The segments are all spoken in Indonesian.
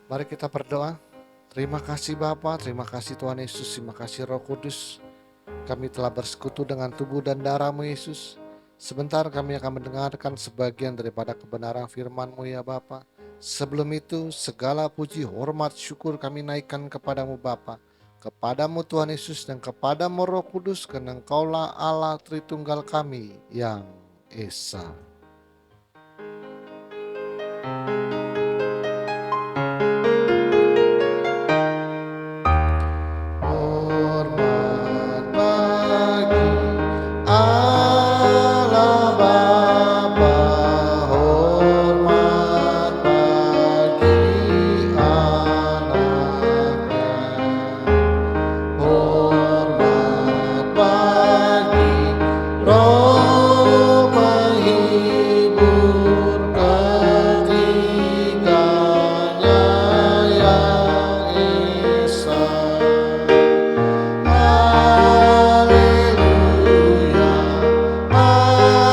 Mari kita berdoa. Terima kasih Bapa, terima kasih Tuhan Yesus, terima kasih Roh Kudus. Kami telah bersekutu dengan tubuh dan darah-Mu Yesus. Sebentar kami akan mendengarkan sebagian daripada kebenaran firman-Mu ya Bapa. Sebelum itu segala puji, hormat, syukur kami naikkan kepadamu Bapa, kepadamu Tuhan Yesus dan kepadamu Roh Kudus, karena Engkaulah Allah Tritunggal kami yang Esa. Hormat bagi Allah Bapa, hormat bagi anaknya, hormat bagi Roh menghibur ketiganya yang Esa. Haleluya, haleluya,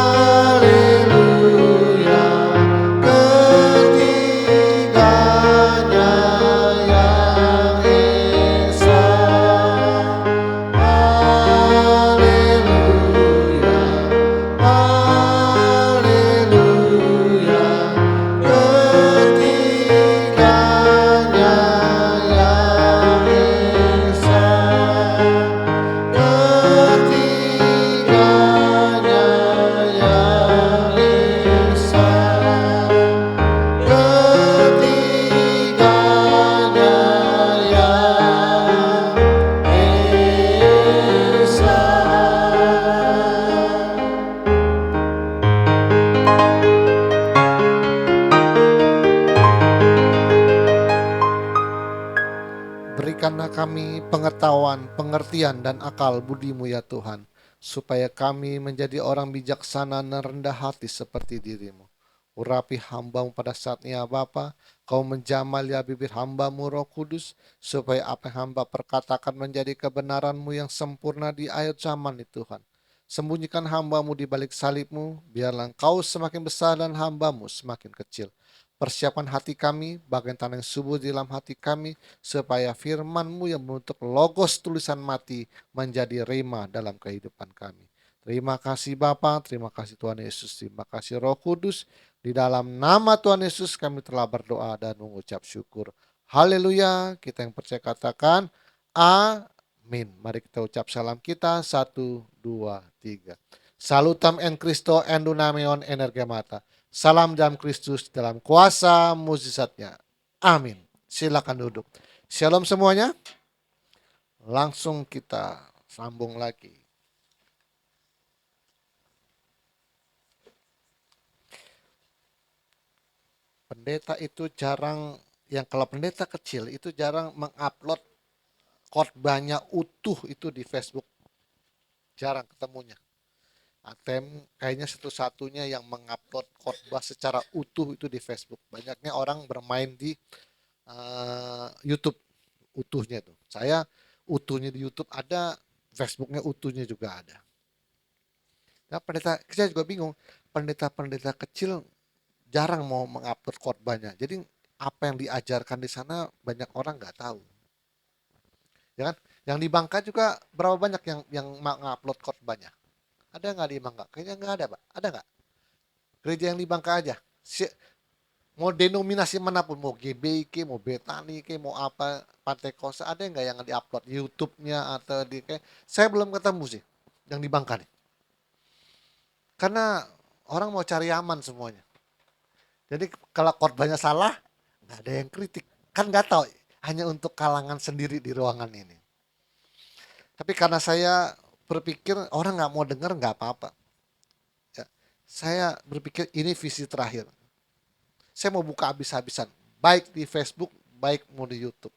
ketiganya yang Esa. Haleluya, haleluya, ketiganya yang Esa. Ketiganya yang Esa, ketiganya yang Esa. Berikanlah kami pengetahuan, pengertian, dan akal budi-Mu ya Tuhan, supaya kami menjadi orang bijaksana dan rendah hati seperti diri-Mu. Urapi hamba-Mu pada saatnya Bapa, Kau menjamal ya bibir hamba-Mu Roh Kudus, supaya apa yang hamba perkatakan menjadi kebenaran-Mu yang sempurna di akhir zaman ini Tuhan. Sembunyikan hamba-Mu di balik salib-Mu, biarlah Engkau semakin besar dan hamba-Mu semakin kecil. Persiapkan hati kami, bagian tanah yang subur di dalam hati kami, supaya firman-Mu yang membentuk logos tulisan mati menjadi rema dalam kehidupan kami. Terima kasih Bapa, terima kasih Tuhan Yesus, terima kasih Roh Kudus. Di dalam nama Tuhan Yesus kami telah berdoa dan mengucap syukur. Haleluya, kita yang percaya katakan amin. Mari kita ucap salam kita, 1, 2, 3. Salutam en Christo en dunameon energemata. Salam dalam Kristus dalam kuasa mukjizatnya. Amin. Silakan duduk. Shalom semuanya. Langsung kita sambung lagi. Pendeta itu jarang, yang kalau pendeta kecil itu jarang mengupload khotbahnya utuh itu di Facebook. Jarang ketemunya. Atem kayaknya satu-satunya yang mengupload khotbah secara utuh itu di Facebook. Banyaknya orang bermain di YouTube utuhnya itu. Saya utuhnya di YouTube ada, Facebooknya utuhnya juga ada. Nah, saya juga bingung. Pendeta-pendeta kecil jarang mau mengupload khotbahnya. Jadi apa yang diajarkan di sana banyak orang nggak tahu, ya kan? Yang di Bangka juga berapa banyak yang mengupload khotbahnya? Ada nggak di Bangka? Kayaknya nggak ada, Pak. Ada nggak? Gereja yang di Bangka aja. Mau denominasi manapun, mau GBI, mau Betani, mau apa, Pantai Kosta, ada nggak yang diupload YouTube-nya atau di kayak? Saya belum ketemu sih yang di Bangka nih. Karena orang mau cari aman semuanya. Jadi kalau khotbahnya salah, nggak ada yang kritik. Kan nggak tahu, hanya untuk kalangan sendiri di ruangan ini. Tapi karena saya berpikir orang nggak mau dengar nggak apa-apa. Ya, saya berpikir ini visi terakhir. Saya mau buka habis-habisan, baik di Facebook, baik mau di YouTube.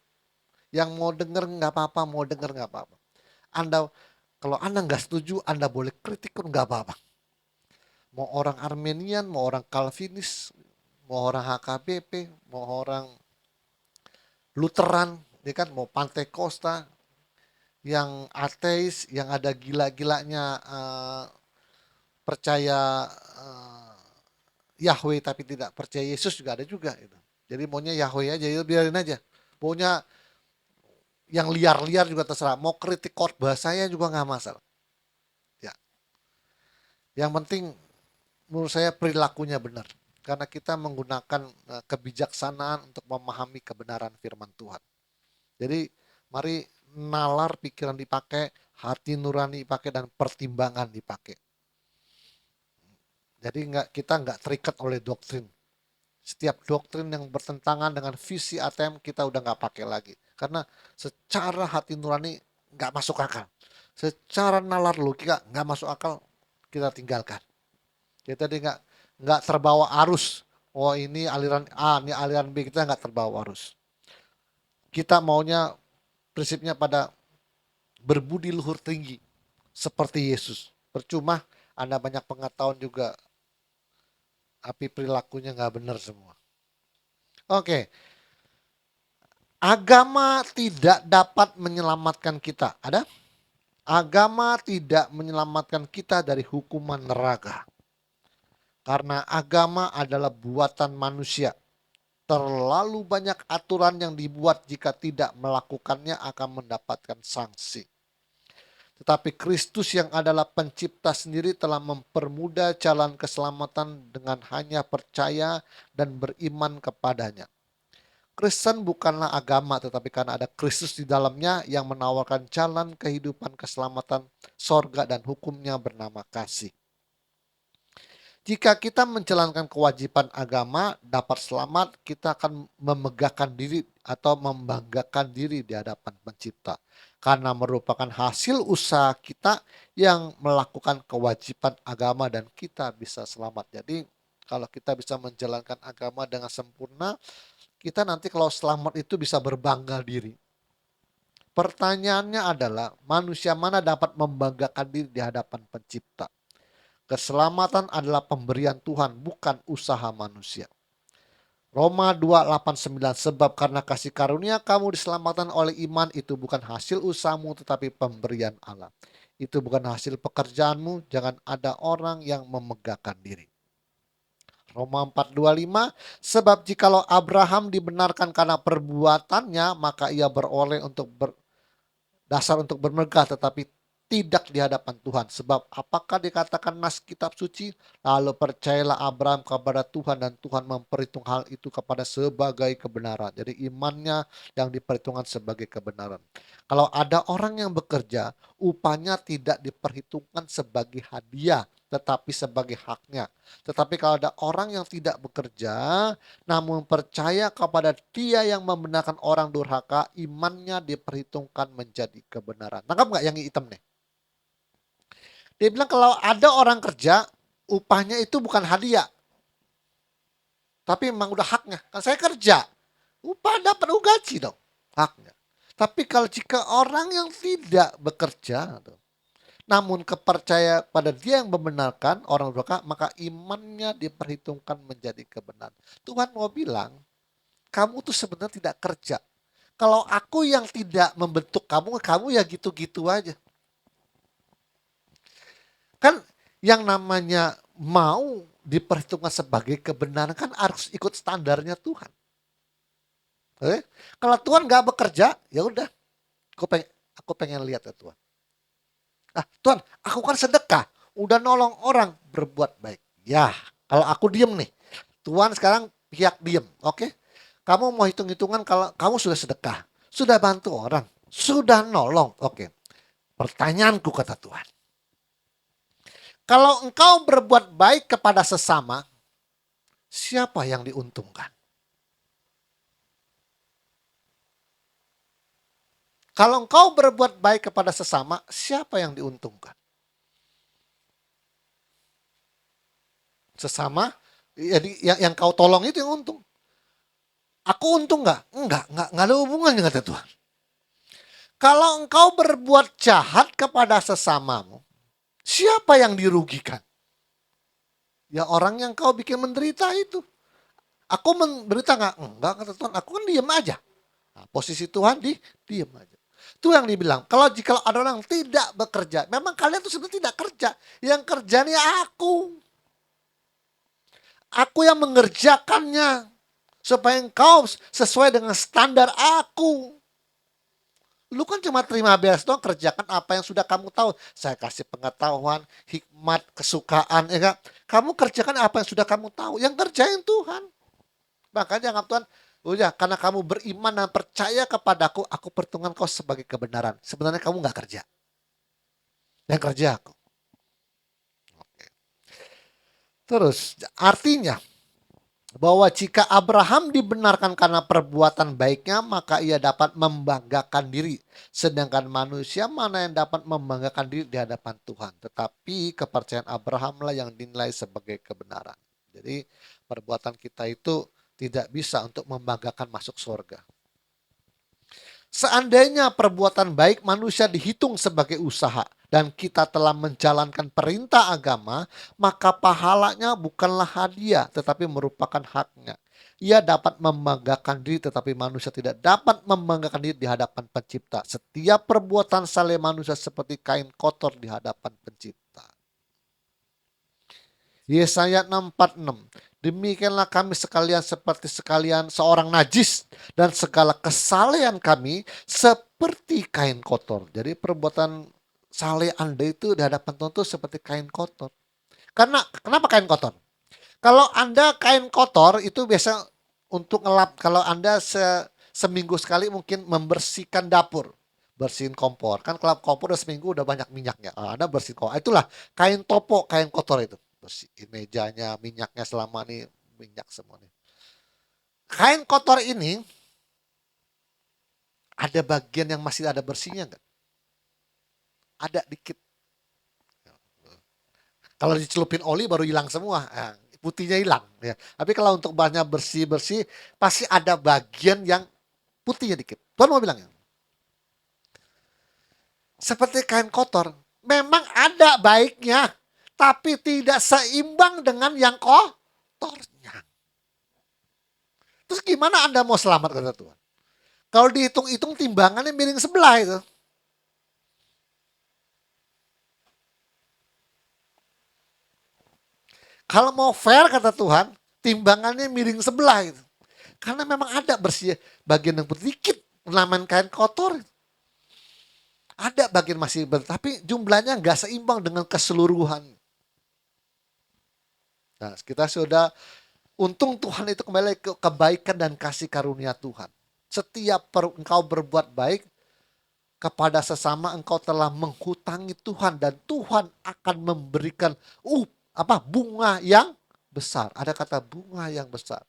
Yang mau denger nggak apa-apa, mau denger nggak apa-apa. Anda kalau Anda nggak setuju, Anda boleh kritik pun nggak apa-apa. Mau orang Armenian, mau orang Calvinis, mau orang HKBP, mau orang Lutheran, ya kan, mau Pantai Costa, yang ateis, yang ada gila-gilanya percaya Yahweh tapi tidak percaya Yesus juga ada juga itu. Jadi maunya Yahweh aja, ya biarin aja. Maunya yang liar-liar juga terserah. Mau kritik khotbah saya juga nggak masalah. Ya, yang penting menurut saya perilakunya benar. Karena kita menggunakan kebijaksanaan untuk memahami kebenaran firman Tuhan. Jadi mari nalar pikiran dipakai, hati nurani dipakai, dan pertimbangan dipakai. Jadi kita nggak terikat oleh doktrin. Setiap doktrin yang bertentangan dengan visi ATM kita udah nggak pakai lagi. Karena secara hati nurani nggak masuk akal. Secara nalar logika nggak masuk akal, kita tinggalkan. Kita tadi nggak terbawa arus. Oh ini aliran A, ini aliran B, kita nggak terbawa arus. Kita maunya prinsipnya pada berbudi luhur tinggi seperti Yesus. Percuma Anda banyak pengetahuan juga, tapi perilakunya nggak benar semua. Oke, agama tidak dapat menyelamatkan kita. Ada? Agama tidak menyelamatkan kita dari hukuman neraka. Karena agama adalah buatan manusia. Terlalu banyak aturan yang dibuat, jika tidak melakukannya akan mendapatkan sanksi. Tetapi Kristus yang adalah pencipta sendiri telah mempermudah jalan keselamatan dengan hanya percaya dan beriman kepadanya. Kristen bukanlah agama, tetapi karena ada Kristus di dalamnya yang menawarkan jalan kehidupan, keselamatan, sorga, dan hukumnya bernama kasih. Jika kita menjalankan kewajiban agama dapat selamat, kita akan memegahkan diri atau membanggakan diri di hadapan pencipta. Karena merupakan hasil usaha kita yang melakukan kewajiban agama dan kita bisa selamat. Jadi kalau kita bisa menjalankan agama dengan sempurna, kita nanti kalau selamat itu bisa berbangga diri. Pertanyaannya adalah, manusia mana dapat membanggakan diri di hadapan pencipta? Keselamatan adalah pemberian Tuhan, bukan usaha manusia. Roma 2:8-9, sebab karena kasih karunia kamu diselamatkan oleh iman, itu bukan hasil usahamu tetapi pemberian Allah. Itu bukan hasil pekerjaanmu, jangan ada orang yang memegahkan diri. Roma 4:25, sebab jikalau Abraham dibenarkan karena perbuatannya, maka ia beroleh untuk dasar untuk bermegah, tetapi tidak di hadapan Tuhan. Sebab apakah dikatakan nas kitab suci? Lalu percayalah Abraham kepada Tuhan dan Tuhan memperhitung hal itu kepada sebagai kebenaran. Jadi imannya yang diperhitungkan sebagai kebenaran. Kalau ada orang yang bekerja, upahnya tidak diperhitungkan sebagai hadiah, tetapi sebagai haknya. Tetapi kalau ada orang yang tidak bekerja, namun percaya kepada Dia yang membenarkan orang durhaka, imannya diperhitungkan menjadi kebenaran. Tangkap nggak yang hitam nih? Dia bilang kalau ada orang kerja, upahnya itu bukan hadiah, tapi memang udah haknya. Kan saya kerja, upah dapat gaji dong, haknya. Tapi kalau jika orang yang tidak bekerja, namun kepercaya pada Dia yang membenarkan orang durhaka, maka imannya diperhitungkan menjadi kebenaran. Tuhan mau bilang, kamu tuh sebenarnya tidak kerja. Kalau aku yang tidak membentuk kamu, kamu ya gitu-gitu aja. Kan yang namanya mau diperhitungkan sebagai kebenaran kan harus ikut standarnya Tuhan. Kalau Tuhan gak bekerja, ya udah, aku pengen lihat ya Tuhan. Tuhan, aku kan sedekah, udah nolong orang, berbuat baik. Ya, kalau aku diem nih, Tuhan sekarang pihak diem, oke? Kamu mau hitung-hitungan kalau kamu sudah sedekah, sudah bantu orang, sudah nolong, oke? Pertanyaanku kata Tuhan, kalau engkau berbuat baik kepada sesama, siapa yang diuntungkan? Kalau engkau berbuat baik kepada sesama, siapa yang diuntungkan? Sesama, jadi yang kau tolong itu yang untung. Aku untung nggak? Enggak ada hubungannya kata Tuhan. Kalau engkau berbuat jahat kepada sesamamu, siapa yang dirugikan? Ya orang yang kau bikin menderita itu. Aku menderita nggak? Enggak kata Tuhan, aku kan diam aja. Nah, posisi Tuhan diam aja. Itu yang dibilang, kalau jika ada orang tidak bekerja, memang kalian tuh sebenarnya tidak kerja. Yang kerja nih aku. Aku yang mengerjakannya. supaya engkau sesuai dengan standar aku. Lu kan cuma terima beres doang, kerjakan apa yang sudah kamu tahu. Saya kasih pengetahuan, hikmat, kesukaan, ya kan? Kamu kerjakan apa yang sudah kamu tahu. Yang kerjain Tuhan. Makanya jangan Tuhan, udah karena kamu beriman dan percaya kepadaku, aku perhitungan kau sebagai kebenaran. Sebenarnya kamu nggak kerja. Yang kerja aku. Oke. Terus artinya bahwa jika Abraham dibenarkan karena perbuatan baiknya, maka ia dapat membanggakan diri. Sedangkan manusia mana yang dapat membanggakan diri di hadapan Tuhan. Tetapi kepercayaan Abraham lah yang dinilai sebagai kebenaran. Jadi perbuatan kita itu tidak bisa untuk membanggakan masuk surga. Seandainya perbuatan baik manusia dihitung sebagai usaha dan kita telah menjalankan perintah agama, maka pahalanya bukanlah hadiah tetapi merupakan haknya. Ia dapat membanggakan diri tetapi manusia tidak dapat membanggakan diri di hadapan pencipta. Setiap perbuatan saleh manusia seperti kain kotor di hadapan pencipta. Yesaya 6:46. Demikianlah kami sekalian seperti sekalian seorang najis dan segala kesalehan kami seperti kain kotor. Jadi perbuatan saleh Anda itu di hadapan Tuhan itu seperti kain kotor. Karena kenapa kain kotor? Kalau Anda kain kotor itu biasa untuk ngelap. Kalau Anda seminggu sekali mungkin membersihkan dapur, bersihin kompor. Kan kalau kompor udah seminggu udah banyak minyaknya. Anda bersihin kompor. Itulah kain topo, kain kotor itu. Bersihin mejanya, minyaknya selama ini minyak semua nih. Kain kotor ini ada bagian yang masih ada bersihnya enggak? Ada dikit. Kalau dicelupin oli baru hilang semua. Putihnya hilang ya. Tapi kalau untuk bahannya bersih-bersih pasti ada bagian yang putihnya dikit. Tuhan mau bilang ya. Seperti kain kotor, memang ada baiknya, tapi tidak seimbang dengan yang kotornya. Terus gimana Anda mau selamat kata Tuhan? Kalau dihitung-hitung timbangannya miring sebelah itu. Kalau mau fair kata Tuhan, timbangannya miring sebelah itu. Karena memang ada bersih bagian yang sedikit namanya kain kotor. Ada bagian masih tapi jumlahnya nggak seimbang dengan keseluruhan. Nah, kita sudah untung Tuhan itu kembali ke kebaikan dan kasih karunia Tuhan. Setiap engkau berbuat baik kepada sesama, engkau telah menghutangi Tuhan dan Tuhan akan memberikan bunga yang besar. Ada kata bunga yang besar.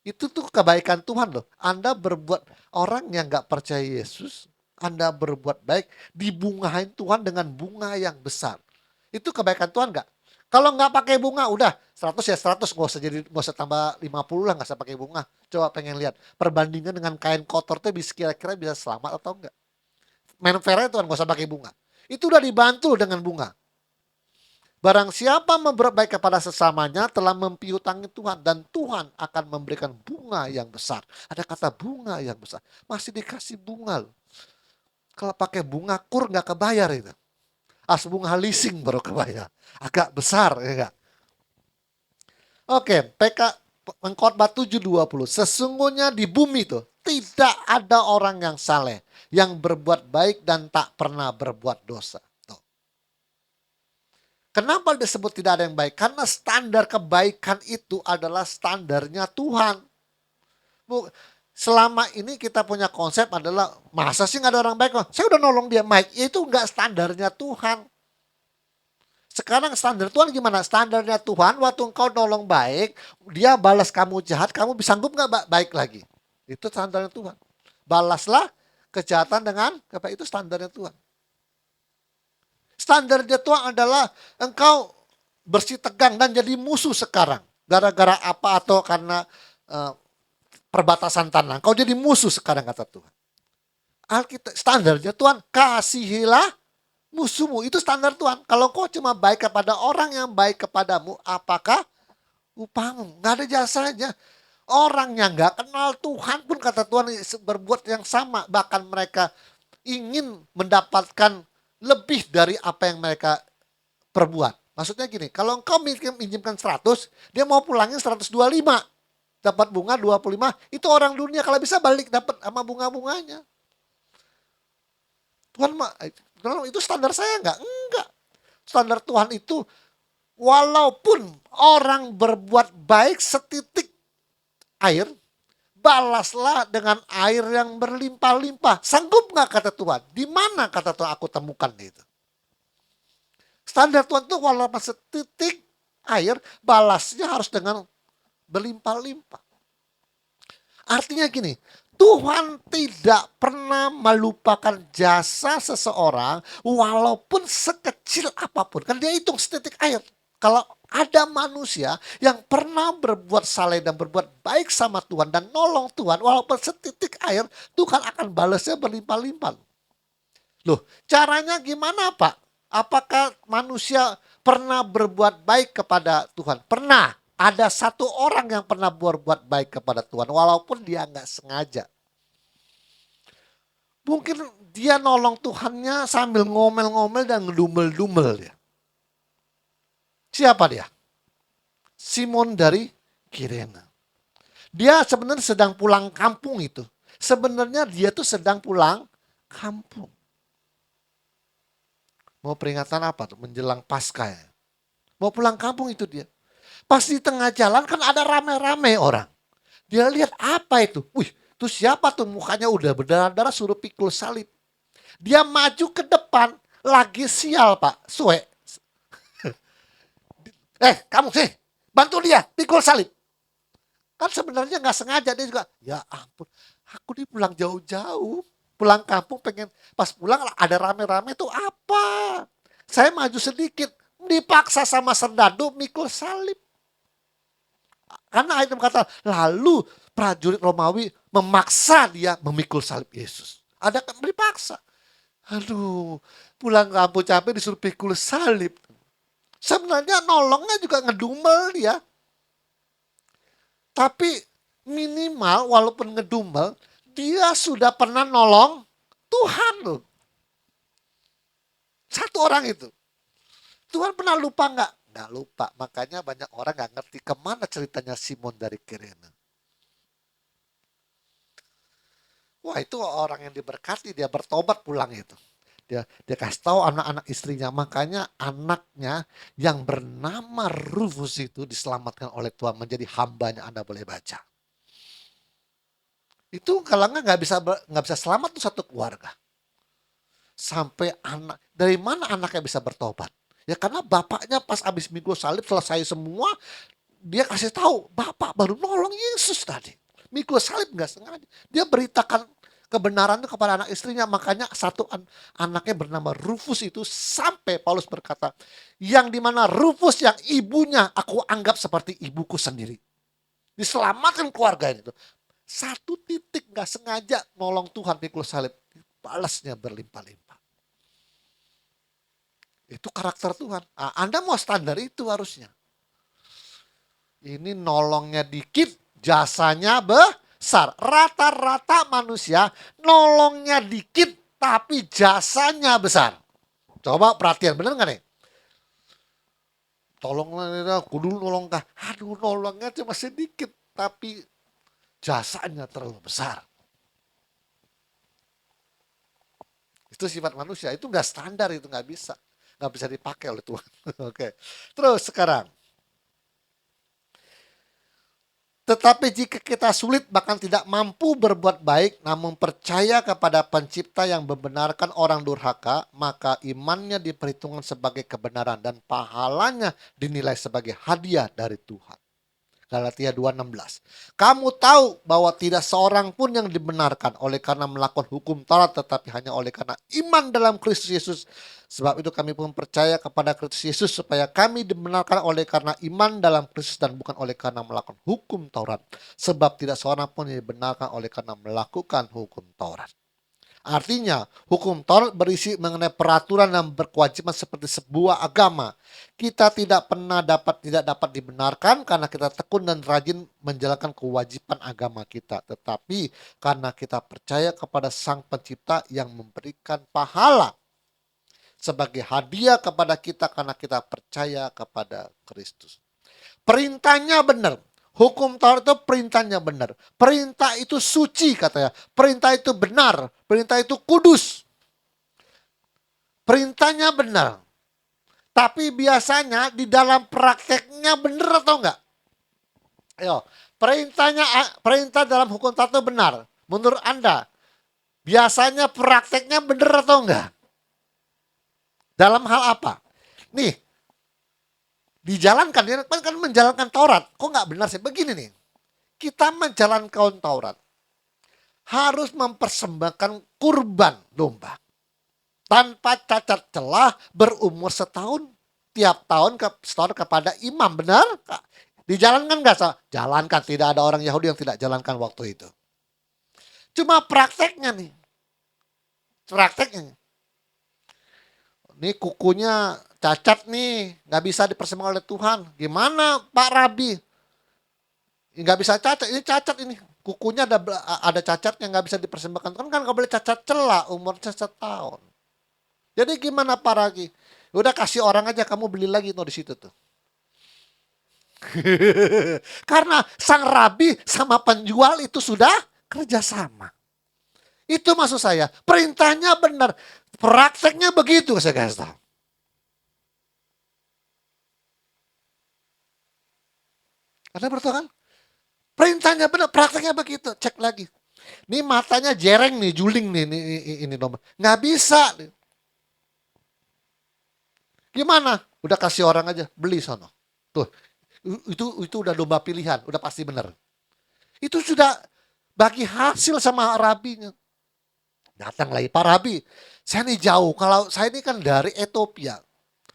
Itu tuh kebaikan Tuhan loh. Anda berbuat, orang yang gak percaya Yesus, Anda berbuat baik, dibungahin Tuhan dengan bunga yang besar. Itu kebaikan Tuhan gak? Kalau nggak pakai bunga, udah 100 ya 100, nggak usah tambah 50 lah, nggak usah pakai bunga. Coba pengen lihat perbandingan dengan kain kotor tuh kira-kira bisa selamat atau enggak? Main fair Tuhan nggak usah pakai bunga. Itu udah dibantu dengan bunga. Barang siapa berbuat baik kepada sesamanya telah mempiutangi Tuhan dan Tuhan akan memberikan bunga yang besar. Ada kata bunga yang besar. Masih dikasih bunga loh. Kalau pakai bunga kur nggak kebayar itu. Bunga leasing baru kebayar. Agak besar ya enggak? Oke, Pengkhotbah 7:20. Sesungguhnya di bumi itu tidak ada orang yang saleh, yang berbuat baik dan tak pernah berbuat dosa. Tuh. Kenapa disebut tidak ada yang baik? Karena standar kebaikan itu adalah standarnya Tuhan. Selama ini kita punya konsep adalah masa sih nggak ada orang baik? Saya udah nolong dia baik. Itu nggak standarnya Tuhan. Sekarang standar Tuhan gimana? Standarnya Tuhan waktu engkau nolong baik, dia balas kamu jahat, kamu bisa sanggup nggak baik lagi? Itu standarnya Tuhan. Balaslah kejahatan dengan apa, itu standarnya Tuhan. Standarnya Tuhan adalah engkau bersih tegang dan jadi musuh sekarang. Gara-gara apa atau karena perbatasan tanah. Engkau jadi musuh sekarang kata Tuhan. Alkitab standarnya Tuhan, kasihilah musuhmu, itu standar Tuhan. Kalau kau cuma baik kepada orang yang baik kepadamu, apakah upahmu? Nggak ada jasanya. Orang yang nggak kenal Tuhan pun kata Tuhan berbuat yang sama. Bahkan mereka ingin mendapatkan lebih dari apa yang mereka perbuat. Maksudnya gini, kalau engkau minjemkan 100, dia mau pulangin 125. dapat bunga 25, itu orang dunia kalau bisa balik dapat sama bunga-bunganya. Tuhan itu standar saya enggak? Enggak. Standar Tuhan itu walaupun orang berbuat baik setitik air, balaslah dengan air yang berlimpah-limpah. Sanggup nggak kata Tuhan? Di mana kata Tuhan aku temukan itu? Standar Tuhan itu walaupun setitik air, balasnya harus dengan berlimpah-limpah. Artinya gini, Tuhan tidak pernah melupakan jasa seseorang walaupun sekecil apapun. Kan dia hitung setitik air. Kalau ada manusia yang pernah berbuat saleh dan berbuat baik sama Tuhan dan nolong Tuhan walaupun setitik air, Tuhan akan balasnya berlimpah-limpah. Loh, caranya gimana Pak? Apakah manusia pernah berbuat baik kepada Tuhan? Pernah. Ada satu orang yang pernah berbuat baik kepada Tuhan walaupun dia nggak sengaja. Mungkin dia nolong Tuhannya sambil ngomel-ngomel dan ngedumel-dumel dia. Siapa dia? Simon dari Kirene. Dia sebenarnya sedang pulang kampung itu. Sebenarnya dia tuh sedang pulang kampung. Mau peringatan apa tuh? Menjelang Paskah ya. Mau pulang kampung itu dia. Pas di tengah jalan kan ada rame-rame orang. Dia lihat apa itu? Wih, itu siapa tuh mukanya udah berdarah-darah suruh pikul salib. Dia maju ke depan, lagi sial Pak, suwe. Kamu sih, bantu dia pikul salib. Kan sebenarnya nggak sengaja dia juga, ya ampun, aku nih pulang jauh-jauh. Pulang kampung pengen, pas pulang ada rame-rame tuh apa? Saya maju sedikit, dipaksa sama serdadu mikul salib. Karena ayat kata, lalu prajurit Romawi memaksa dia memikul salib Yesus. Ada kan dipaksa. Aduh, pulang kampung capek disuruh pikul salib. Sebenarnya nolongnya juga ngedumel dia. Tapi minimal walaupun ngedumel, dia sudah pernah nolong Tuhan loh. Satu orang itu. Tuhan pernah lupa nggak? Nggak lupa. Makanya banyak orang nggak ngerti kemana ceritanya Simon dari Kirene. Wah itu orang yang diberkati, dia bertobat pulang itu. Dia kasih tahu anak-anak istrinya. Makanya anaknya yang bernama Rufus itu diselamatkan oleh Tuhan menjadi hambanya. Anda boleh baca. Itu kalau nggak bisa selamat tuh satu keluarga. Sampai anak, dari mana anaknya bisa bertobat? Ya karena bapaknya pas habis mikul salib selesai semua, dia kasih tahu, bapak baru nolong Yesus tadi. Mikul salib nggak sengaja. Dia beritakan kebenaran itu kepada anak istrinya. Makanya satu anaknya bernama Rufus itu sampai Paulus berkata, yang dimana Rufus yang ibunya aku anggap seperti ibuku sendiri. Diselamatkan keluarga itu. Satu titik nggak sengaja nolong Tuhan mikul salib. Balasnya berlimpah-limpah. Itu karakter Tuhan. Nah, Anda mau standar itu harusnya. Ini nolongnya dikit, jasanya besar. Rata-rata manusia nolongnya dikit, tapi jasanya besar. Coba perhatian, bener gak nih? Tolonglah, aku dulu nolong kah? Aduh, nolongnya cuma sedikit, tapi jasanya terlalu besar. Itu sifat manusia, itu gak standar, itu gak bisa. Gak bisa dipakai oleh Tuhan. Oke. Terus sekarang. Tetapi jika kita sulit bahkan tidak mampu berbuat baik namun percaya kepada pencipta yang membenarkan orang durhaka, maka imannya diperhitungkan sebagai kebenaran dan pahalanya dinilai sebagai hadiah dari Tuhan. Galatia 2:16. Kamu tahu bahwa tidak seorang pun yang dibenarkan oleh karena melakukan hukum Taurat, tetapi hanya oleh karena iman dalam Kristus Yesus. Sebab itu kami pun percaya kepada Kristus Yesus supaya kami dibenarkan oleh karena iman dalam Kristus dan bukan oleh karena melakukan hukum Taurat. Sebab tidak seorang pun yang dibenarkan oleh karena melakukan hukum Taurat. Artinya, hukum Taurat berisi mengenai peraturan dan berkewajiban seperti sebuah agama. Kita tidak dapat dibenarkan karena kita tekun dan rajin menjalankan kewajiban agama kita. Tetapi karena kita percaya kepada Sang Pencipta yang memberikan pahala sebagai hadiah kepada kita karena kita percaya kepada Kristus. Perintahnya benar. Hukum Taurat itu perintahnya benar. Perintah itu suci katanya. Perintah itu benar. Perintah itu kudus. Perintahnya benar. Tapi biasanya di dalam prakteknya benar atau enggak? Ayo, perintah dalam hukum Taurat itu benar. Menurut Anda, biasanya prakteknya benar atau enggak? Dalam hal apa? Nih, dijalankan, dia kan menjalankan Taurat. Kok nggak benar sih? Begini nih, kita menjalankan Taurat harus mempersembahkan kurban domba tanpa cacat celah berumur setahun, tiap tahun setahun kepada imam. Benar? Dijalankan nggak? Jalankan. Tidak ada orang Yahudi yang tidak jalankan waktu itu. Cuma prakteknya nih. Prakteknya. Nih kukunya cacat nih, nggak bisa dipersembahkan oleh Tuhan. Gimana Pak Rabi? Nggak bisa cacat, ini cacat ini. Kukunya ada cacat yang nggak bisa dipersembahkan. Kan nggak boleh cacat celah, umurnya setahun. Jadi gimana Pak Rabi? Udah kasih orang aja, kamu beli lagi tuh di situ tuh. Karena sang rabi sama penjual itu sudah kerjasama. Itu maksud saya, perintahnya benar, prakteknya begitu saya kasih tahu. Anda bertahu kan? Perintahnya benar, prakteknya begitu. Cek lagi. Ini matanya jereng nih, juling nih, ini domba. Nggak bisa. Gimana? Udah kasih orang aja, beli sono. Tuh, itu udah domba pilihan, udah pasti benar. Itu sudah bagi hasil sama rabinya. Datang lagi, Pak Rabi, saya ini jauh, kalau saya ini kan dari Ethiopia,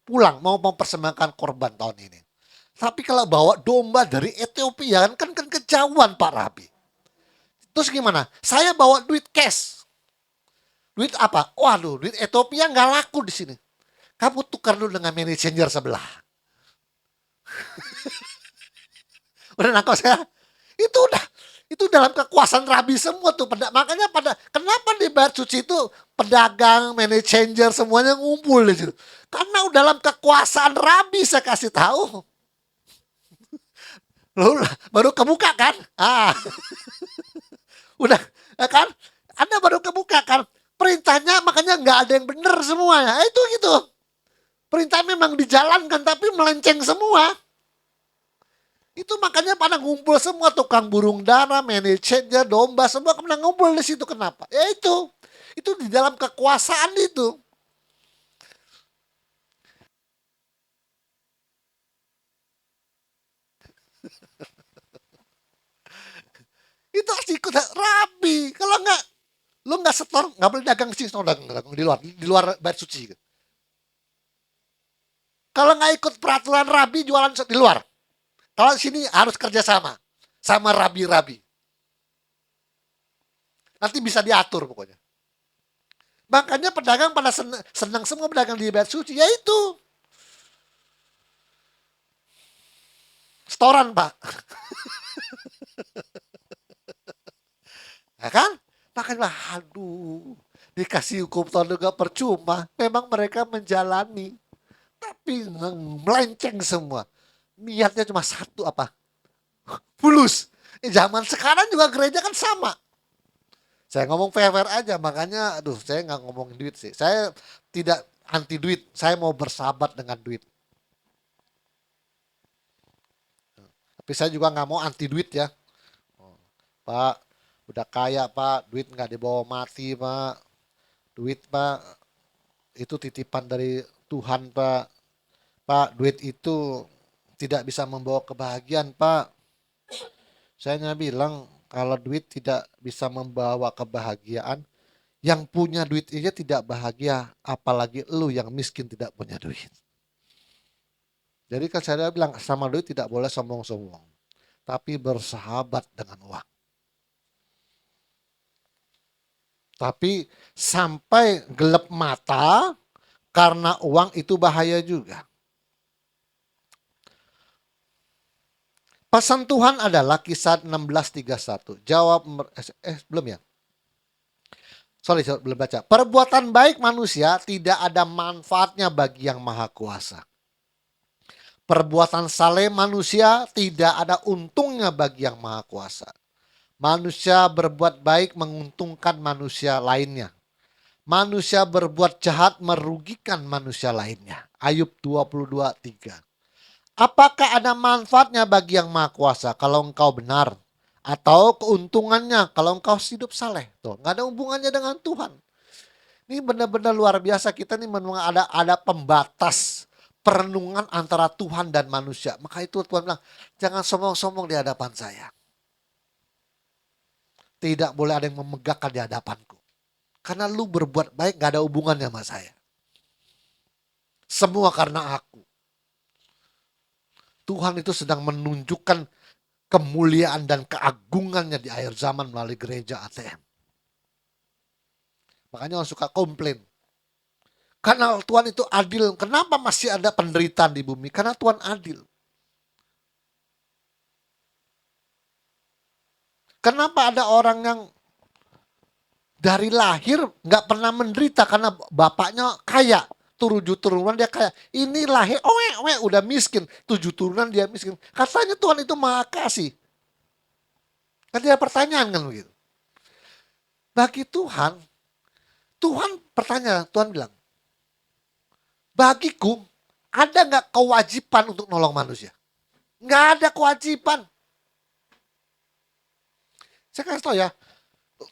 pulang mau mempersembahkan korban tahun ini. Tapi kalau bawa domba dari Ethiopia kan kejauhan Pak Rabi. Terus gimana? Saya bawa duit cash. Duit apa? Waduh, duit Ethiopia nggak laku di sini. Kamu tukar dulu dengan manajer sebelah. Udah nangkau saya? Itu dalam kekuasaan Rabi semua tuh. Makanya kenapa di Bait Suci itu pedagang, manajer semuanya ngumpul di situ. Karena dalam kekuasaan Rabi saya kasih tahu. Loh, baru kebuka kan? Udah kan? Anda baru kebuka kan? Perintahnya makanya nggak ada yang benar semuanya. Itu gitu. Perintah memang dijalankan tapi melenceng semua. Itu makanya pada ngumpul semua, tukang burung dara, manajer, domba, semua kena ngumpul di situ. Kenapa? Ya itu di dalam kekuasaan itu. Itu harus ikut Rabi. Kalau enggak, lo nggak setor, nggak boleh dagang di sini, dagang di luar Bait Suci. Kalau nggak ikut peraturan Rabi, jualan di luar. Kalau di sini harus kerjasama sama rabi-rabi. Nanti bisa diatur pokoknya. Makanya pedagang pada senang semua pedagang di Bait Suci. Ya itu. Setoran Pak. Ya kan? Makanya aduh. Dikasih hukum Tuhan juga percuma. Memang mereka menjalani. Tapi melenceng semua. Niatnya cuma satu apa? Fulus. Zaman sekarang juga gereja kan sama. Saya ngomong fair-fair aja, makanya aduh saya nggak ngomongin duit sih. Saya tidak anti duit, saya mau bersahabat dengan duit. Tapi saya juga nggak mau anti duit ya. Pak, udah kaya Pak, duit nggak dibawa mati Pak. Duit Pak, itu titipan dari Tuhan Pak. Pak, duit itu tidak bisa membawa kebahagiaan Pak. Saya hanya bilang kalau duit tidak bisa membawa kebahagiaan, yang punya duit aja tidak bahagia, apalagi lu yang miskin tidak punya duit. Jadi kan saya bilang sama duit tidak boleh sombong-sombong, tapi bersahabat dengan uang. Tapi sampai gelap mata karena uang itu bahaya juga. Pesan Tuhan adalah Kisah 16:31. Belum ya? Sorry, belum baca. Perbuatan baik manusia tidak ada manfaatnya bagi yang maha kuasa. Perbuatan saleh manusia tidak ada untungnya bagi Yang Maha Kuasa. Manusia berbuat baik menguntungkan manusia lainnya. Manusia berbuat jahat merugikan manusia lainnya. Ayub 22:3. Apakah ada manfaatnya bagi Yang Maha Kuasa kalau engkau benar? Atau keuntungannya kalau engkau hidup saleh? Tuh, nggak ada hubungannya dengan Tuhan. Ini benar-benar luar biasa, kita nih memang ada pembatas perenungan antara Tuhan dan manusia. Maka itu Tuhan bilang, jangan sombong-sombong di hadapan saya. Tidak boleh ada yang memegahkan di hadapanku. Karena lu berbuat baik gak ada hubungannya sama saya. Semua karena aku. Tuhan itu sedang menunjukkan kemuliaan dan keagungannya di akhir zaman melalui gereja ATM. Makanya orang suka komplain. Karena Tuhan itu adil. Kenapa masih ada penderitaan di bumi? Karena Tuhan adil. Kenapa ada orang yang dari lahir nggak pernah menderita karena bapaknya kaya, 7 turunan dia kaya. Ini lahir, udah miskin, 7 turunan dia miskin. Katanya Tuhan itu maha kasih. Kan dia pertanyaan kan begitu. Bagi Tuhan, Tuhan bertanya, Tuhan bilang, bagiku ada nggak kewajiban untuk nolong manusia? Nggak ada kewajiban. Saya kasih tahu ya,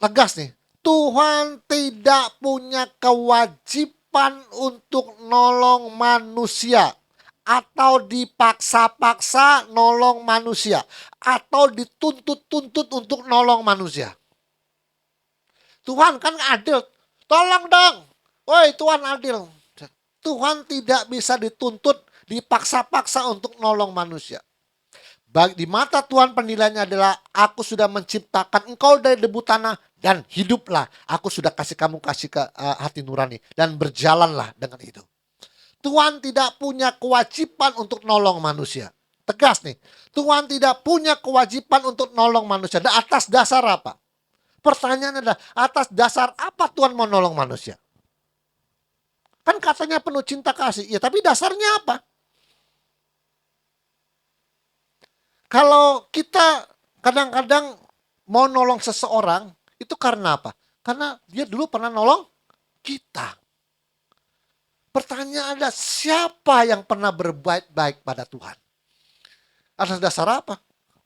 tegas nih. Tuhan tidak punya kewajiban untuk nolong manusia. Atau dipaksa-paksa nolong manusia. Atau dituntut-tuntut untuk nolong manusia. Tuhan kan adil. Tolong dong. Woi, Tuhan adil. Tuhan tidak bisa dituntut, dipaksa-paksa untuk nolong manusia. Di mata Tuhan penilaiannya adalah, aku sudah menciptakan engkau dari debu tanah dan hiduplah. Aku sudah kasih kamu hati nurani dan berjalanlah dengan itu. Tuhan tidak punya kewajiban untuk nolong manusia. Tegas nih. Tuhan tidak punya kewajiban untuk nolong manusia. Dan atas dasar apa? Pertanyaannya adalah, atas dasar apa Tuhan mau nolong manusia? Kan katanya penuh cinta kasih. Ya, tapi dasarnya apa? Kalau kita kadang-kadang mau nolong seseorang, itu karena apa? Karena dia dulu pernah nolong kita. Pertanyaan adalah, siapa yang pernah berbuat baik pada Tuhan? Atas dasar apa?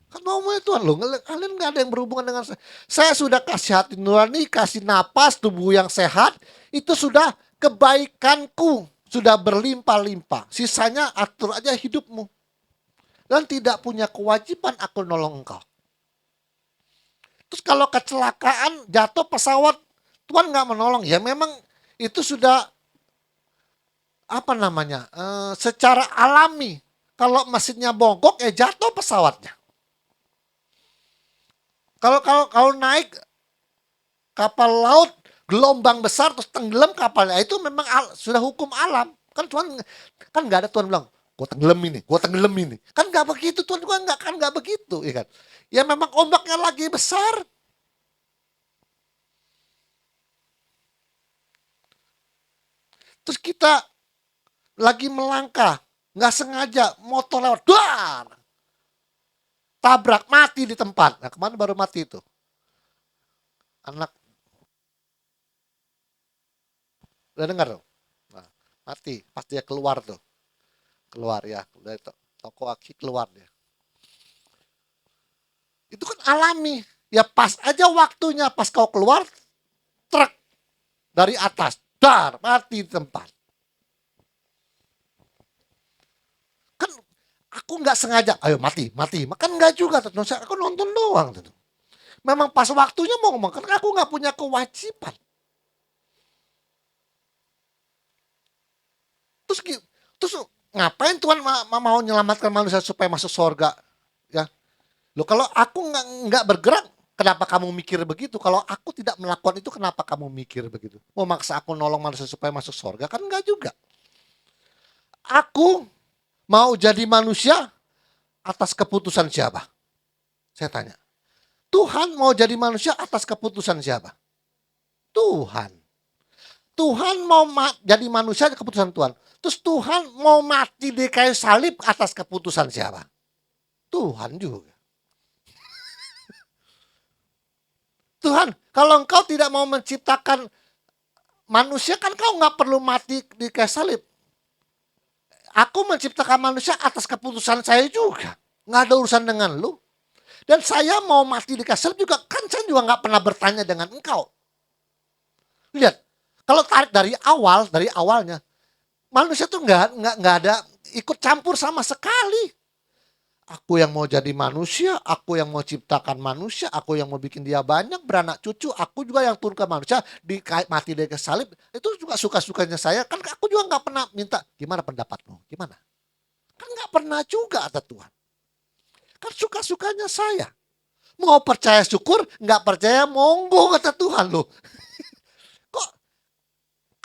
Kan ngomongnya Tuhan loh, kalian gak ada yang berhubungan dengan saya. Saya sudah kasih hati nurani, kasih napas, tubuh yang sehat, itu sudah kebaikanku, sudah berlimpah-limpah. Sisanya atur aja hidupmu. Dan tidak punya kewajiban aku nolong engkau. Terus kalau kecelakaan, jatuh pesawat, Tuhan gak menolong. Ya memang itu sudah secara alami. Kalau mesinnya bongkok, ya jatuh pesawatnya. Kalau naik kapal laut, gelombang besar terus tenggelam kapalnya, itu memang sudah hukum alam. Kan Tuhan kan nggak ada Tuhan bilang, gue tenggelam ini. Kan nggak begitu, Tuhan juga nggak begitu, ya kan? Ya memang ombaknya lagi besar. Terus kita lagi melangkah, nggak sengaja motor lewat, dar, tabrak, mati di tempat. Nah, kemana baru mati itu? Anak udah dengar tuh? Nah, mati pas dia keluar tuh. Keluar ya, dari toko aki keluar dia. Itu kan alami. Ya pas aja waktunya, pas kau keluar, truk dari atas, dar, mati di tempat. Kan aku nggak sengaja, ayo mati. Makan nggak juga, aku nonton doang. Memang pas waktunya mau ngomong, kan aku nggak punya kewajiban. Terus ngapain Tuhan mau menyelamatkan manusia supaya masuk surga? Ya, loh, kalau aku nggak bergerak, kenapa kamu mikir begitu? Kalau aku tidak melakukan itu, kenapa kamu mikir begitu? Mau maksa aku nolong manusia supaya masuk surga? Kan nggak juga. Aku mau jadi manusia atas keputusan siapa? Saya tanya. Tuhan mau jadi manusia atas keputusan siapa? Tuhan. Tuhan mau jadi manusia keputusan Tuhan. Terus Tuhan mau mati di kayu salib atas keputusan siapa? Tuhan juga. Tuhan, kalau engkau tidak mau menciptakan manusia, kan kau nggak perlu mati di kayu salib. Aku menciptakan manusia atas keputusan saya juga. Nggak ada urusan dengan lu. Dan saya mau mati di kayu salib juga, kan saya juga nggak pernah bertanya dengan engkau. Lihat, kalau tarik dari awalnya, manusia tuh nggak ada ikut campur sama sekali. Aku yang mau jadi manusia, aku yang mau ciptakan manusia, aku yang mau bikin dia banyak, beranak cucu, aku juga yang turun ke manusia, mati dari salib, itu juga suka-sukanya saya. Kan aku juga nggak pernah minta, gimana pendapatmu, gimana? Kan nggak pernah juga, kata Tuhan. Kan suka-sukanya saya. Mau percaya syukur, nggak percaya monggo, kata Tuhan loh. Kok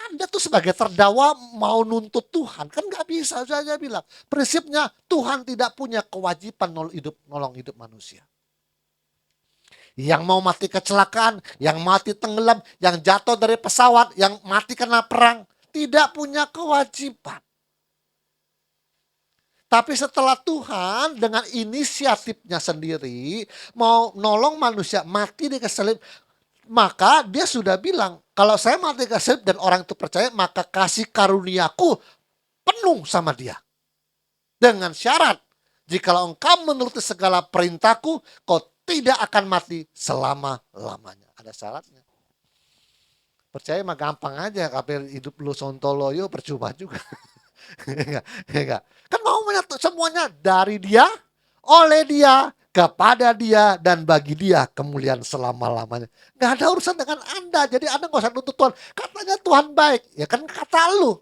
Anda tuh sebagai terdakwa mau nuntut Tuhan? Kan nggak bisa, saya bilang. Prinsipnya Tuhan tidak punya kewajiban nolong hidup manusia. Yang mau mati kecelakaan, yang mati tenggelam, yang jatuh dari pesawat, yang mati kena perang, tidak punya kewajiban. Tapi setelah Tuhan dengan inisiatifnya sendiri mau nolong manusia mati di kesalib, maka dia sudah bilang, kalau saya mati di kesalib dan orang itu percaya, maka kasih karuniaku penuh sama dia. Dengan syarat, jikalau engkau menuruti segala perintahku, kau tidak akan mati selama-lamanya. Ada syaratnya. Percaya mah gampang aja, tapi hidup lu sontoloyo percuma juga. Enggak. Kan mau menyatu semuanya dari dia, oleh dia, kepada dia, dan bagi dia kemuliaan selama-lamanya. Gak ada urusan dengan Anda. Jadi Anda gak usah nuntut Tuhan. Katanya Tuhan baik. Ya kan kata lu.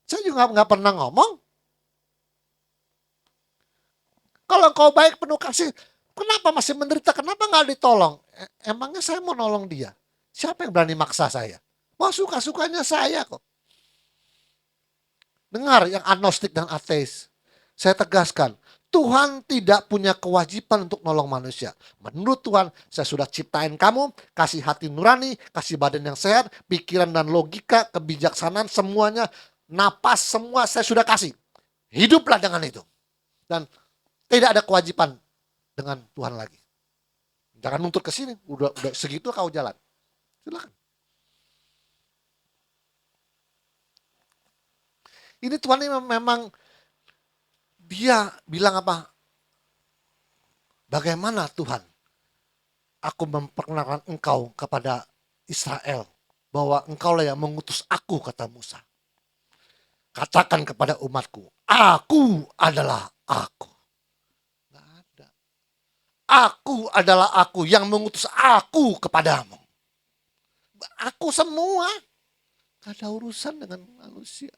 Saya juga gak pernah ngomong. Kalau kau baik penuh kasih, kenapa masih menderita? Kenapa gak ditolong? Emangnya saya mau nolong dia? Siapa yang berani maksa saya? Wah, suka-sukanya saya kok. Dengar yang agnostik dan ateis. Saya tegaskan, Tuhan tidak punya kewajiban untuk nolong manusia. Menurut Tuhan, saya sudah ciptain kamu, kasih hati nurani, kasih badan yang sehat, pikiran dan logika, kebijaksanaan, semuanya, napas, semua saya sudah kasih. Hiduplah dengan itu. Dan tidak ada kewajiban dengan Tuhan lagi. Jangan nuntut ke sini, udah segitu kau jalan. Silakan. Ini Tuhan ini memang dia bilang apa? Bagaimana Tuhan? Aku memperkenalkan engkau kepada Israel. Bahwa engkaulah yang mengutus aku, kata Musa. Katakan kepada umatku, aku adalah aku. Gak ada. Aku adalah aku yang mengutus aku kepadamu. Aku semua. Gak ada urusan dengan manusia.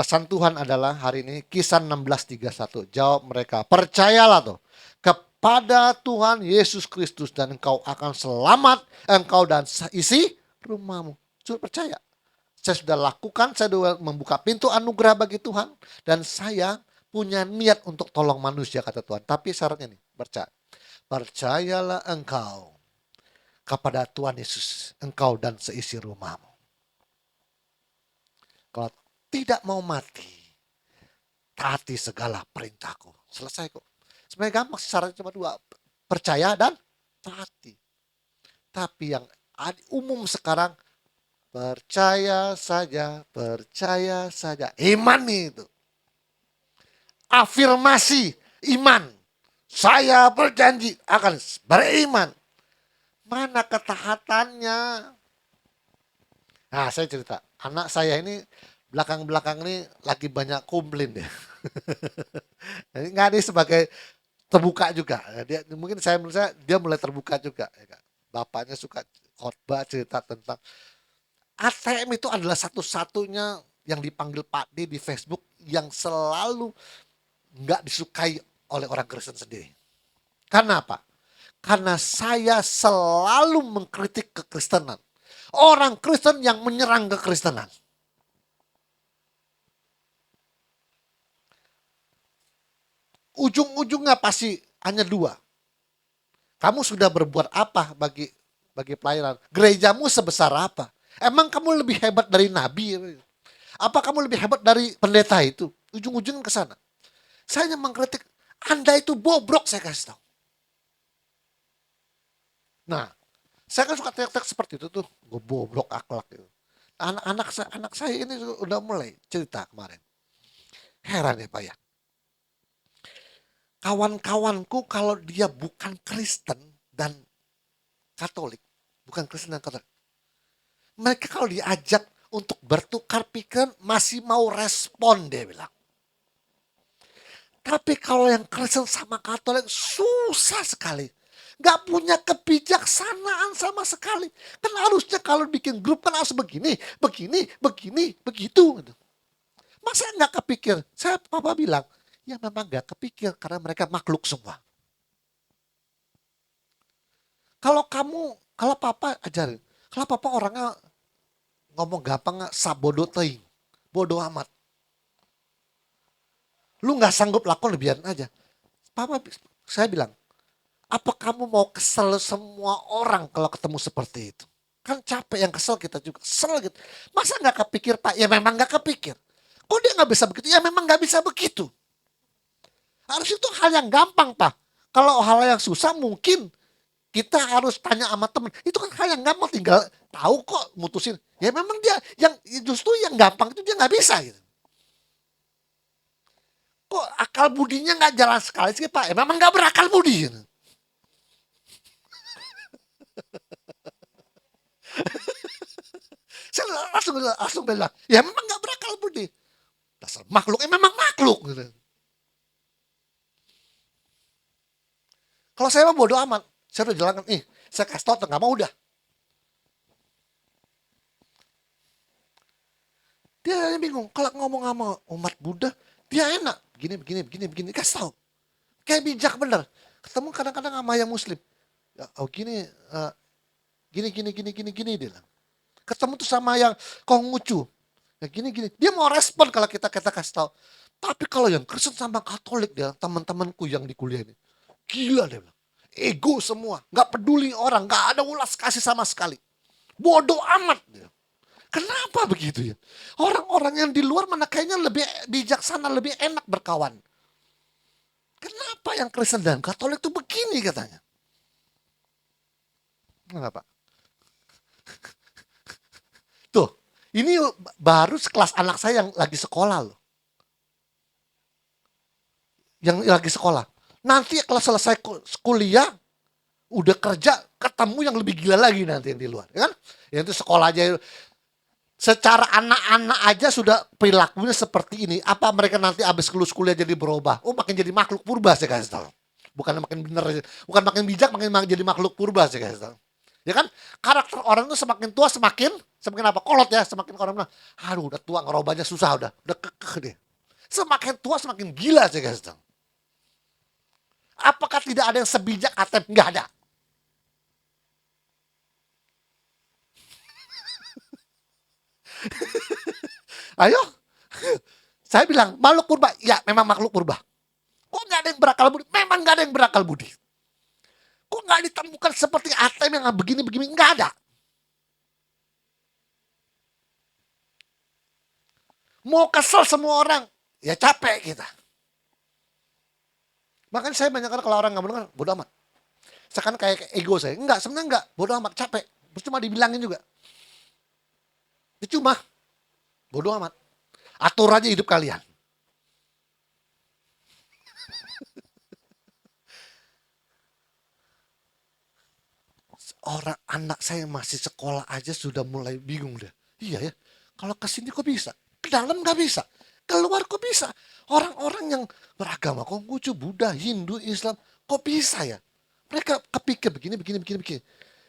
Pesan Tuhan adalah hari ini Kisah 16:31. Jawab mereka, percayalah tuh kepada Tuhan Yesus Kristus dan engkau akan selamat, engkau dan isi rumahmu. Sudah percaya. Saya sudah lakukan, saya sudah membuka pintu anugerah bagi Tuhan. Dan saya punya niat untuk tolong manusia, kata Tuhan. Tapi syaratnya nih, percaya. Percayalah engkau kepada Tuhan Yesus, engkau dan seisi rumahmu. Kalau tidak mau mati, taati segala perintahku. Selesai kok. Sebenarnya gampang, syaratnya cuma dua. Percaya dan taati. Tapi yang umum sekarang, percaya saja, percaya saja. Iman itu. Afirmasi iman. Saya berjanji akan beriman. Mana ketaatannya? Nah, saya cerita. Anak saya ini belakang-belakang ini lagi banyak komplain deh. Jadi nggak ada sebagai terbuka juga. Dia mungkin menurut saya dia mulai terbuka juga. Bapaknya suka khotbah cerita tentang ATM itu adalah satu-satunya yang dipanggil Pak D di Facebook yang selalu nggak disukai oleh orang Kristen sendiri. Karena apa? Karena saya selalu mengkritik kekristenan. Orang Kristen yang menyerang kekristenan. Ujung-ujungnya pasti hanya dua. Kamu sudah berbuat apa bagi pelayanan? Gerejamu sebesar apa? Emang kamu lebih hebat dari nabi? Apa kamu lebih hebat dari pendeta itu? Ujung-ujungnya ke sana. Saya hanya mengkritik, Anda itu bobrok, saya kasih tahu. Nah, saya kan suka teriak-teriak seperti itu tuh, gue bobrok akhlak gitu. Anak saya ini udah mulai cerita kemarin. Heran ya Pak ya. Kawan-kawanku kalau dia bukan Kristen dan Katolik, bukan Kristen dan Katolik, mereka kalau diajak untuk bertukar pikiran masih mau respon, dia bilang. Tapi kalau yang Kristen sama Katolik susah sekali. Gak punya kebijaksanaan sama sekali. Kan harusnya kalau bikin grup kan harus begini, begitu. Masa gak kepikir? Papa bilang, ya memang gak kepikir karena mereka makhluk semua. Kalau papa ajarin, kalau papa orangnya ngomong gampang sabodo teing, bodoh amat. Lu gak sanggup lakukan, biarin aja. Saya bilang, apa kamu mau kesel semua orang kalau ketemu seperti itu? Kan capek, yang kesel kita juga. Kesel gitu. Masa gak kepikir Pak? Ya memang gak kepikir. Kok dia gak bisa begitu? Ya memang gak bisa begitu. Harus itu hal yang gampang Pak. Kalau hal yang susah mungkin kita harus tanya sama teman. Itu kan hal yang gampang, tinggal tahu kok mutusin. Ya memang dia yang justru yang gampang itu dia gak bisa gitu. Kok akal budinya gak jalan sekali sih Pak? Ya memang gak berakal budi gitu. Saya langsung bilang, ya memang gak berakal budi. Dasar makhluk, memang makhluk. Gitu. Kalau saya mah bodo amat, saya udah jalankan, saya kasih tau, gak mau udah. Dia bingung, kalau ngomong sama umat Buddha, dia enak. Begini, kasih tau. Kayak bijak bener. Ketemu kadang-kadang sama yang muslim. Ya, gini, dia bilang. Ketemu tuh sama yang Konghucu. Ya gini. Dia mau respon kalau kita kasih tahu. Tapi kalau yang Kristen sama Katolik, dia teman-temanku yang di kuliah ini, gila dia bilang. Ego semua, nggak peduli orang, nggak ada ulas kasih sama sekali. Bodoh amat dia. Kenapa begitu ya? Orang-orang yang di luar mana kayaknya lebih bijaksana, lebih enak berkawan. Kenapa yang Kristen dan Katolik itu begini katanya? Kenapa? Tuh, ini baru sekelas anak saya yang lagi sekolah loh. Yang lagi sekolah. Nanti kalau selesai kuliah, udah kerja, ketemu yang lebih gila lagi nanti yang di luar. Ya kan? Yang itu sekolah aja. Secara anak-anak aja sudah perilakunya seperti ini. Apa mereka nanti habis lulus kuliah jadi berubah? Oh, makin jadi makhluk purba saya kasih tahu. Bukan makin bener, bukan makin bijak, makin jadi makhluk purba saya kasih tahu. Ya kan? Karakter orang itu semakin tua semakin apa? Kolot ya, semakin orang bilang, aduh udah tua ngerubahnya susah udah kekeh deh. Semakin tua semakin gila saya kasih tahu. Apakah tidak ada yang sebijak Atep? Enggak ada. Ayo. Saya bilang, makhluk purba. Ya, memang makhluk purba. Kok nggak ada yang berakal budi? Memang nggak ada yang berakal budi. Kok nggak ditemukan seperti Atep yang begini-begini? Nggak ada. Mau kesel semua orang. Ya capek kita. Makanya saya banyak kalau orang nggak benar, bodo amat. Sekarang kayak ego saya. Enggak, sebenarnya enggak. Bodo amat, capek. Cuma dibilangin juga. Cuma bodo amat. Atur aja hidup kalian. Orang anak saya masih sekolah aja sudah mulai bingung deh. Iya ya, kalau kesini kok bisa? Ke dalam nggak bisa. Keluar kok bisa? Orang-orang yang beragama Konghucu, Buddha, Hindu, Islam, kok bisa ya? Mereka kepikir begini.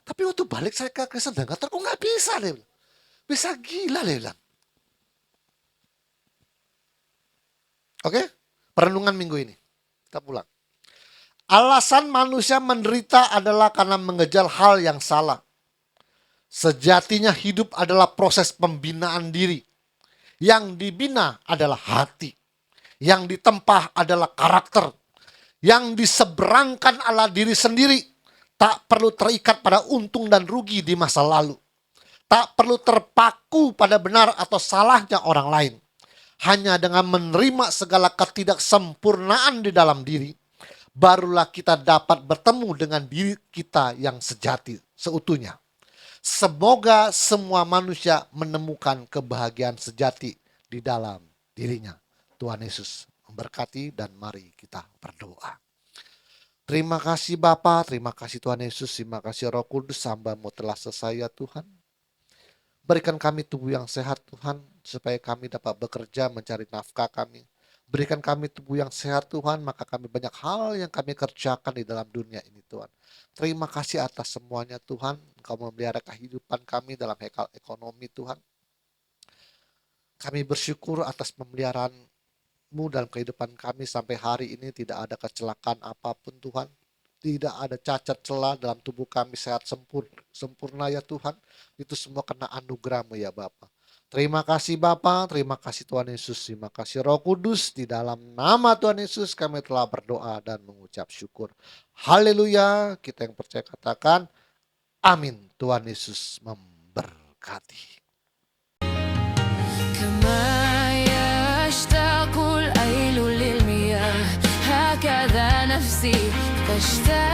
Tapi waktu balik saya ke Kristen dan Katolik, kok nggak bisa deh. Bisa gila deh bilang. Oke, perenungan minggu ini. Kita pulang. Alasan manusia menderita adalah karena mengejar hal yang salah. Sejatinya hidup adalah proses pembinaan diri. Yang dibina adalah hati. Yang ditempah adalah karakter. Yang diseberangkan adalah diri sendiri. Tak perlu terikat pada untung dan rugi di masa lalu. Tak perlu terpaku pada benar atau salahnya orang lain. Hanya dengan menerima segala ketidaksempurnaan di dalam diri, barulah kita dapat bertemu dengan diri kita yang sejati, seutuhnya. Semoga semua manusia menemukan kebahagiaan sejati di dalam dirinya. Tuhan Yesus memberkati dan mari kita berdoa. Terima kasih Bapa, terima kasih Tuhan Yesus, terima kasih Roh Kudus, hamba-Mu telah selesai ya Tuhan. Berikan kami tubuh yang sehat Tuhan, supaya kami dapat bekerja mencari nafkah kami. Berikan kami tubuh yang sehat Tuhan, maka kami banyak hal yang kami kerjakan di dalam dunia ini Tuhan. Terima kasih atas semuanya Tuhan, Engkau memelihara kehidupan kami dalam hekal ekonomi Tuhan. Kami bersyukur atas pemeliharaan-Mu dalam kehidupan kami sampai hari ini, tidak ada kecelakaan apapun Tuhan. Tidak ada cacat celah dalam tubuh kami, sehat sempurna ya Tuhan. Itu semua karena anugerah-Mu ya Bapa. Terima kasih Bapa, terima kasih Tuhan Yesus, terima kasih Roh Kudus. Di dalam nama Tuhan Yesus kami telah berdoa dan mengucap syukur. Haleluya, kita yang percaya katakan amin. Tuhan Yesus memberkati. كما يشتاق الليل للمياه هكذا نفسي تشتاق